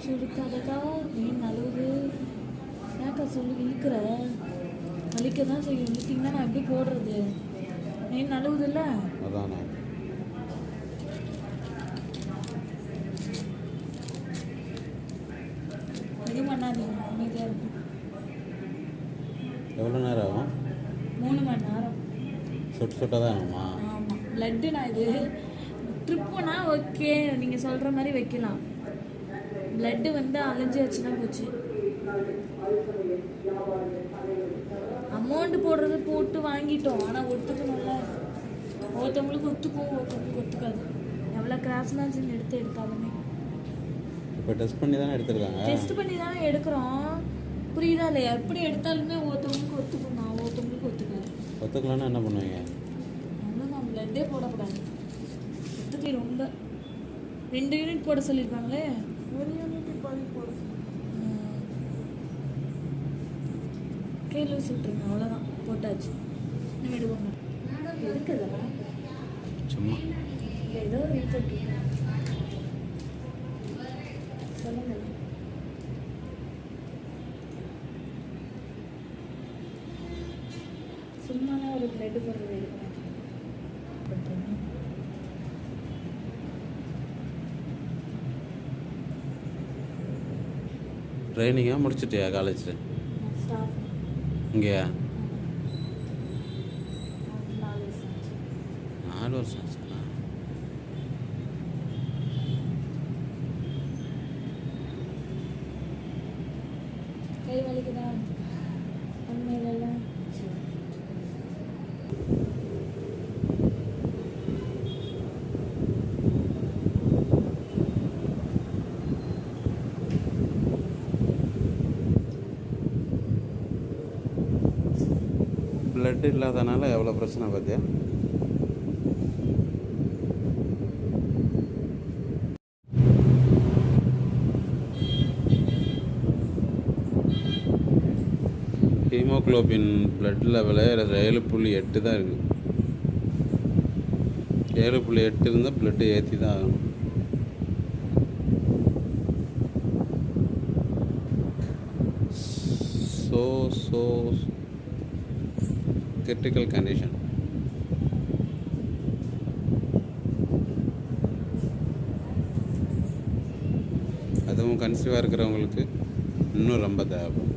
சுருக்காதக்கா மீன் நழுவுது. ஏக்கா சொல்லு இழுக்கிற வலிக்க தான் செய்யும். இழுத்தீங்கன்னா நான் எப்படி போடுறது? மீன் நழுவுது இல்லை? அதானே எதுவும் பண்ணாதீங்க, அமைதியாக இருக்கும். எவ்வளோ நேரம் ஆகும்? 3 மணி நேரம். சொட்டு சொட்டாக தான் ஆகுமா? ஆமாம். பிளட்டு நான் இது ட்ரிப்புனா ஓகே, நீங்கள் சொல்கிற மாதிரி வைக்கலாம். பிளட்டு வந்து அலைஞ்சி வச்சுன்னா போச்சு. அமௌண்ட் போடுறது போட்டு வாங்கிட்டோம், ஆனால் ஒத்துக்கணும்ல. ஒருத்தவங்களுக்கு ஒத்துக்கும், ஒருத்தவங்களுக்கு ஒத்துக்காது. எவ்வளோ கிராஸ் மேட்சிங் எடுத்தாலுமே இப்போ டெஸ்ட் பண்ணி தானே எடுத்துருக்காங்க. டெஸ்ட் பண்ணி தானே எடுக்கிறோம், புரியுதா இல்லையா? எப்படி எடுத்தாலுமே ஒருத்தவங்களுக்கு ஒத்துக்கும், நான் ஒருத்தவங்களுக்கு ஒத்துக்காது. ஒத்துக்கலான்னா என்ன பண்ணுவீங்க? அவ்வளோதான், பிளட்டே போடக்கூடாது. ஒத்துக்கல ரொம்ப 2 யூனிட் போட சொல்லியிருக்காங்களே, 1 யூனிட் போட கையில் விட்டுருங்க, அவ்வளோதான் போட்டாச்சு. இன்னும் எடுக்கோங்க. எதுக்கு அதெல்லாம்? சும்மா ஏதோ ரீசன் சொல்லுங்க. சும்மா ஒரு பிளட் போடுறது எடுக்கணும். ட்ரைனிங்காக முடிச்சிட்டியா காலேஜில்? இங்கேயா? 4 வருஷம் ஆச்சுங்களா? கை வலிக்குதா? உண்மையிலலாம் பிளட் இல்லாதனால எவ்வளோ பிரச்சனை பார்த்தியா? ஹீமோக்ளோபின் பிளட் லெவலு 7.8 தான் இருக்குது. 7.8 இருந்தால் பிளட்டு ஏற்றி தான் ஆகணும். So critical condition. அதுவும் கன்சீவாக இருக்கிறவங்களுக்கு இன்னும் ரொம்ப தேவைப்படும்.